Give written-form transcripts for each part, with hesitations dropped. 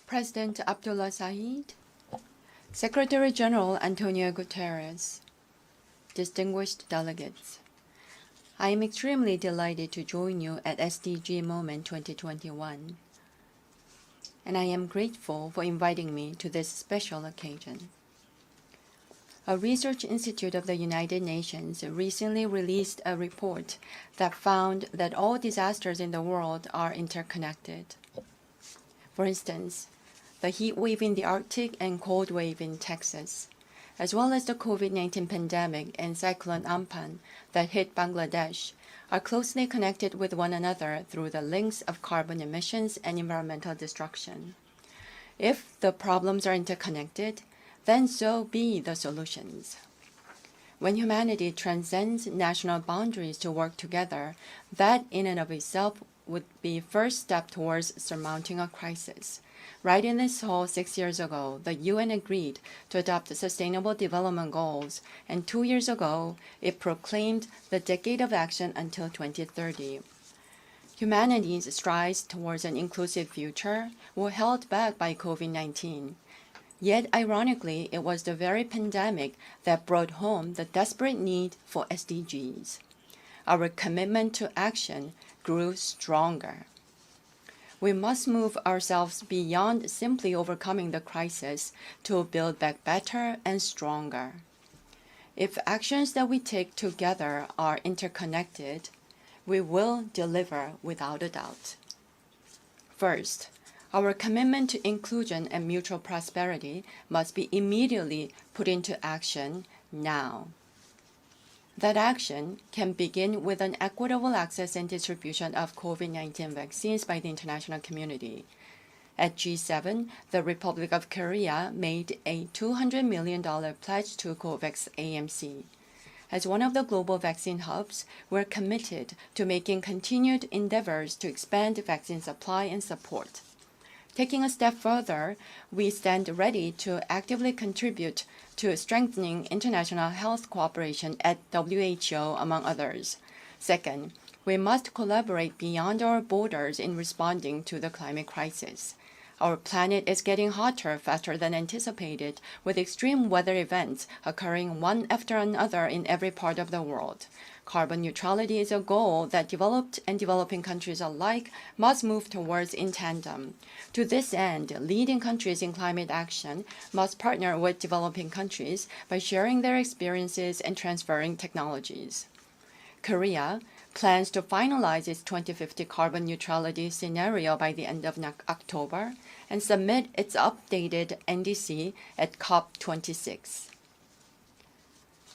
President Abdullah Saeed, Secretary General Antonio Guterres, distinguished delegates, I am extremely delighted to join you at SDG Moment 2021, and I am grateful for inviting me to this special occasion. A research institute of the United Nations recently released a report that found that all disasters in the world are interconnected. For instance, the heat wave in the Arctic and cold wave in Texas, as well as the COVID-19 pandemic and Cyclone Amphan that hit Bangladesh, are closely connected with one another through the links of carbon emissions and environmental destruction. If the problems are interconnected, then so be the solutions. When humanity transcends national boundaries to work together, that in and of itself would be first step towards surmounting a crisis. Right in this hall 6 years ago, the UN agreed to adopt the Sustainable Development Goals, and 2 years ago, it proclaimed the Decade of Action until 2030. Humanity's strides towards an inclusive future were held back by COVID-19. Yet, ironically, it was the very pandemic that brought home the desperate need for SDGs. Our commitment to action grew stronger. We must move ourselves beyond simply overcoming the crisis to build back better and stronger. If actions that we take together are interconnected, we will deliver without a doubt. First, our commitment to inclusion and mutual prosperity must be immediately put into action now. That action can begin with an equitable access and distribution of COVID-19 vaccines by the international community. At G7, the Republic of Korea made a $200 million pledge to COVAX AMC. As one of the global vaccine hubs, we're committed to making continued endeavors to expand vaccine supply and support. Taking a step further, we stand ready to actively contribute to strengthening international health cooperation at WHO, among others. Second, we must collaborate beyond our borders in responding to the climate crisis. Our planet is getting hotter faster than anticipated, with extreme weather events occurring one after another in every part of the world. Carbon neutrality is a goal that developed and developing countries alike must move towards in tandem. To this end, leading countries in climate action must partner with developing countries by sharing their experiences and transferring technologies. Korea plans to finalize its 2050 carbon neutrality scenario by the end of October and submit its updated NDC at COP26.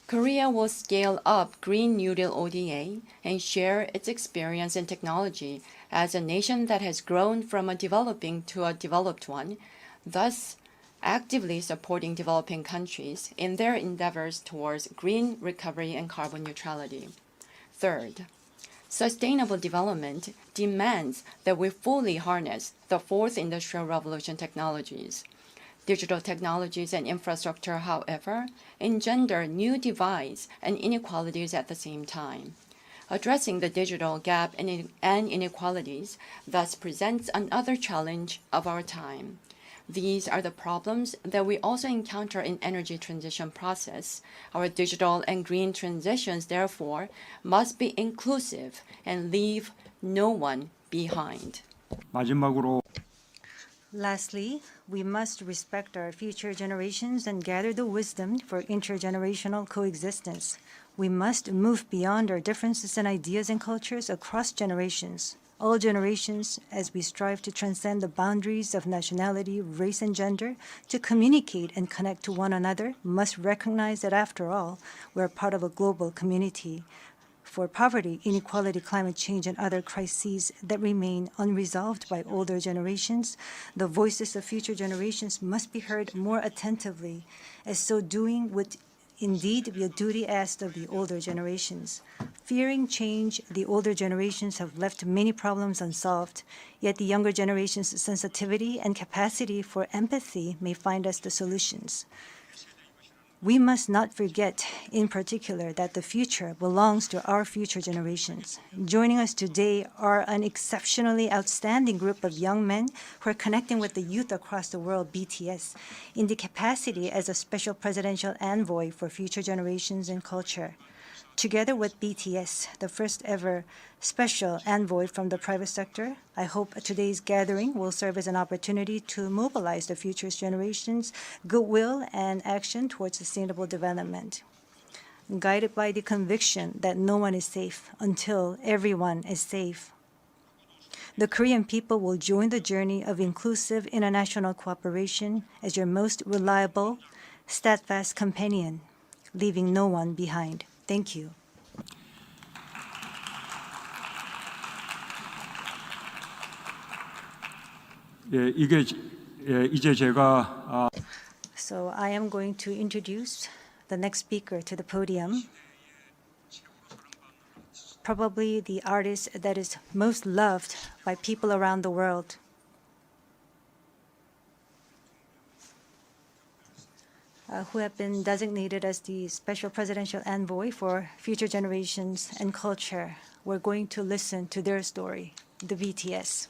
Korea will scale up Green New Deal ODA and share its experience and technology as a nation that has grown from a developing to a developed one, thus actively supporting developing countries in their endeavors towards green recovery and carbon neutrality. Third, sustainable development demands that we fully harness the fourth industrial revolution technologies. Digital technologies and infrastructure, however, engender new divides and inequalities at the same time. Addressing the digital gap and inequalities thus presents another challenge of our time. These are the problems that we also encounter in energy transition process. Our digital and green transitions, therefore, must be inclusive and leave no one behind. 마지막으로 Lastly, we must respect our future generations and gather the wisdom for intergenerational coexistence. We must move beyond our differences in ideas and cultures across generations. All generations, as we strive to transcend the boundaries of nationality, race, and gender, to communicate and connect to one another, must recognize that after all, we're part of a global community. For poverty, inequality, climate change, and other crises that remain unresolved by older generations, the voices of future generations must be heard more attentively, as so doing would indeed be a duty asked of the older generations. Fearing change, the older generations have left many problems unsolved, yet the younger generation's sensitivity and capacity for empathy may find us the solutions. We must not forget, in particular, that the future belongs to our future generations. Joining us today are an exceptionally outstanding group of young men who are connecting with the youth across the world, BTS, in the capacity as a special presidential envoy for future generations and culture. Together with BTS, the first ever special envoy from the private sector, I hope today's gathering will serve as an opportunity to mobilize the future's generations' goodwill and action towards sustainable development. Guided by the conviction that no one is safe until everyone is safe, the Korean people will join the journey of inclusive international cooperation as your most reliable, steadfast companion, leaving no one behind. Thank you. 예, 이제 제가 So I am going to introduce the next speaker to the podium. Probably the artist that is most loved by people around the world. Who have been designated as the special presidential envoy for future generations and culture. We're going to listen to their story, the BTS.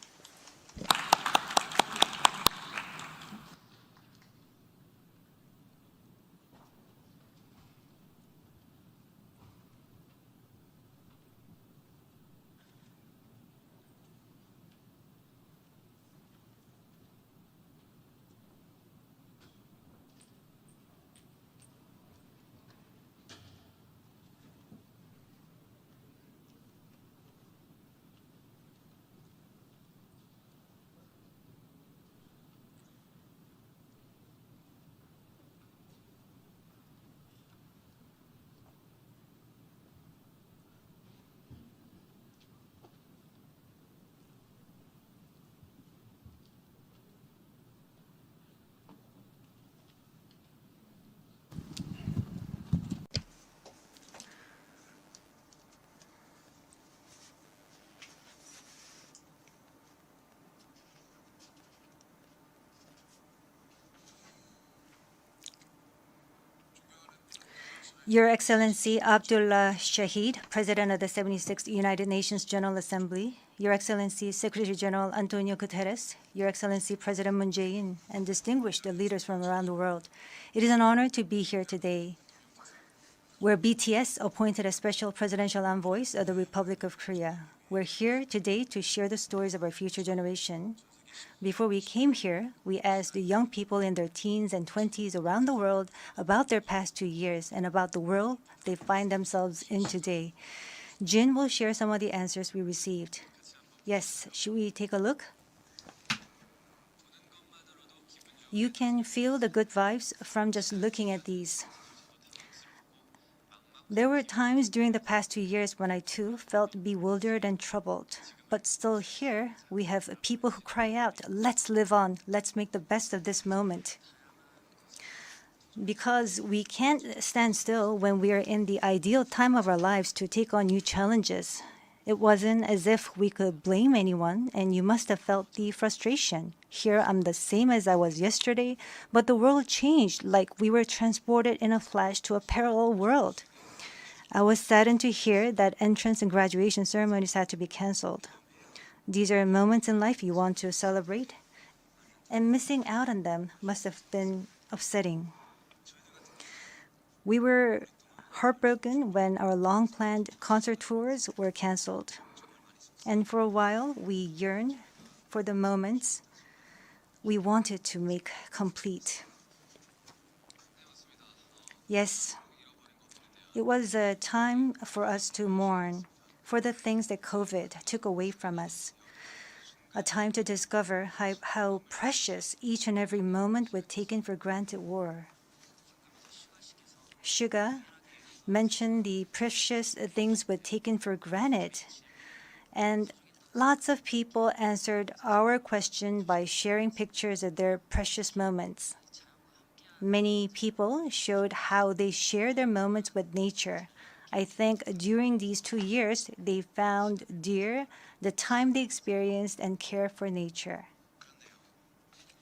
Your Excellency Abdullah Shahid, President of the 76th United Nations General Assembly, Your Excellency Secretary General Antonio Guterres, Your Excellency President Moon Jae-in, and distinguished leaders from around the world. It is an honor to be here today, where BTS appointed as special presidential envoys of the Republic of Korea. We're here today to share the stories of our future generation. Before we came here, we asked the young people in their teens and 20s around the world about their past 2 years and about the world they find themselves in today. Jin will share some of the answers we received. Yes, should we take a look? You can feel the good vibes from just looking at these. There were times during the past 2 years when I too felt bewildered and troubled. But still here, we have people who cry out, let's live on, let's make the best of this moment. Because we can't stand still when we are in the ideal time of our lives to take on new challenges. It wasn't as if we could blame anyone, and you must have felt the frustration. Here I'm the same as I was yesterday, but the world changed like we were transported in a flash to a parallel world. I was saddened to hear that entrance and graduation ceremonies had to be canceled. These are moments in life you want to celebrate, and missing out on them must have been upsetting. We were heartbroken when our long-planned concert tours were canceled. And for a while, we yearned for the moments we wanted to make complete. Yes, it was a time for us to mourn for the things that COVID took away from us. A time to discover how precious each and every moment we'd taken for granted were. Suga mentioned the precious things we'd taken for granted. And lots of people answered our question by sharing pictures of their precious moments. Many people showed how they share their moments with nature. I think during these 2 years, they found dear the time they experienced and care for nature.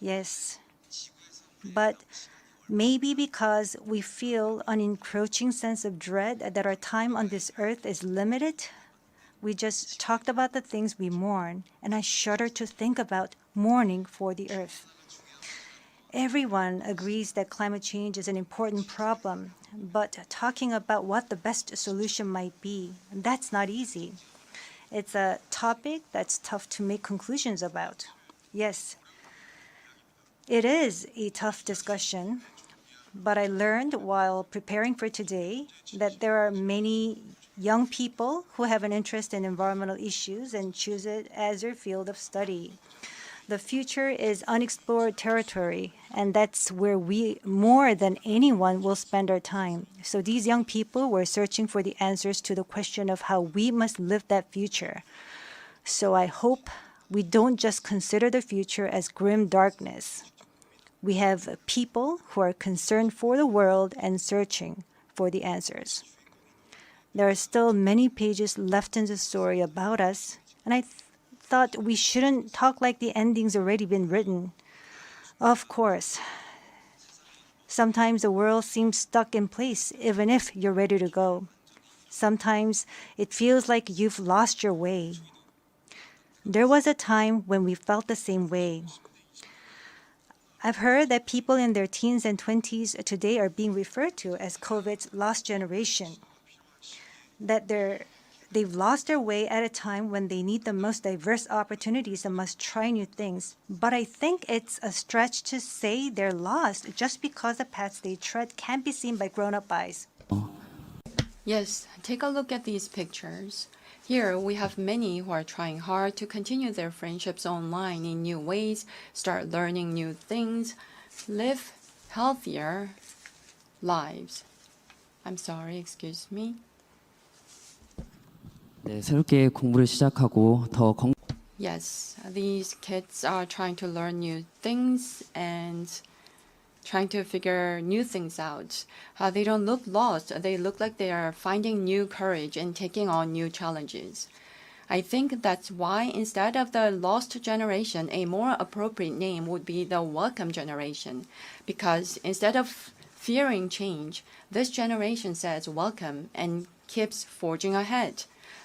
Yes, but Maybe because we feel an encroaching sense of dread that our time on this earth is limited. We just talked about the things we mourn, and I shudder to think about mourning for the earth. Everyone agrees that climate change is an important problem, but talking about what the best solution might be, that's not easy. It's a topic that's tough to make conclusions about. Yes, it is a tough discussion, but I learned while preparing for today that there are many young people who have an interest in environmental issues and choose it as their field of study. The future is unexplored territory, and that's where we, more than anyone, will spend our time. So these young people were searching for the answers to the question of how we must live that future. So I hope we don't just consider the future as grim darkness. We have people who are concerned for the world and searching for the answers. There are still many pages left in the story about us, and I thought we shouldn't talk like the ending's already been written. Of course, sometimes the world seems stuck in place even if you're ready to go. Sometimes it feels like you've lost your way. There was a time when we felt the same way. I've heard that people in their teens and 20s today are being referred to as COVID's lost generation. That they've lost their way at a time when they need the most diverse opportunities and must try new things. But I think it's a stretch to say they're lost just because the paths they tread can't be seen by grown-up eyes. Yes, take a look at these pictures. Here we have many who are trying hard to continue their friendships online in new ways, start learning new things, live healthier lives. I'm sorry, excuse me. 네, 새롭게 공부를 시작하고 더 Yes, these kids are trying to learn new things and trying to figure new things out. They don't look lost. They look like they are finding new courage and taking on new challenges. I think that's why instead of the lost generation, a more appropriate name would be the welcome generation. Because instead of fearing change, this generation says welcome and keeps forging ahead.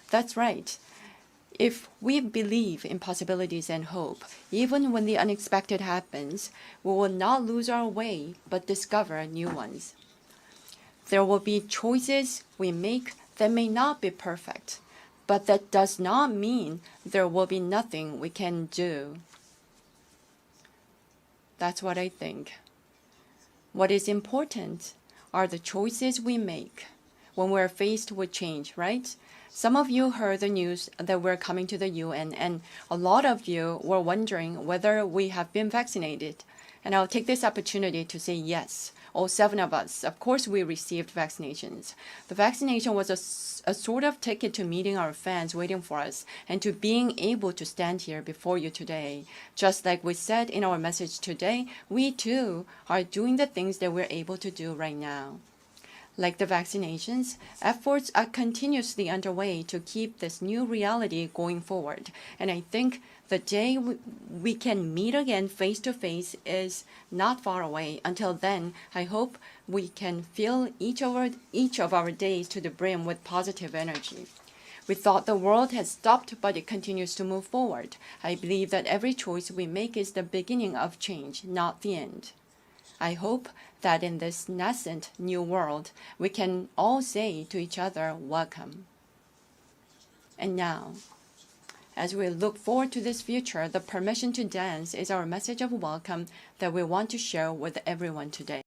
That's right. If we believe in possibilities and hope, even when the unexpected happens, we will not lose our way, but discover new ones. There will be choices we make that may not be perfect, but that does not mean there will be nothing we can do. That's what I think. What is important are the choices we make when we're faced with change, right? Some of you heard the news that we're coming to the UN, and a lot of you were wondering whether we have been vaccinated. And I'll take this opportunity to say yes. All 7 of us, of course, we received vaccinations. The vaccination was a sort of ticket to meeting our fans waiting for us and to being able to stand here before you today. Just like we said in our message today, we too are doing the things that we're able to do right now. Like the vaccinations, efforts are continuously underway to keep this new reality going forward. And I think the day we can meet again face to face is not far away. Until then, I hope we can fill each of our days to the brim with positive energy. We thought the world had stopped, but it continues to move forward. I believe that every choice we make is the beginning of change, not the end. I hope that in this nascent new world, we can all say to each other, welcome. And now, as we look forward to this future, the permission to dance is our message of welcome that we want to share with everyone today.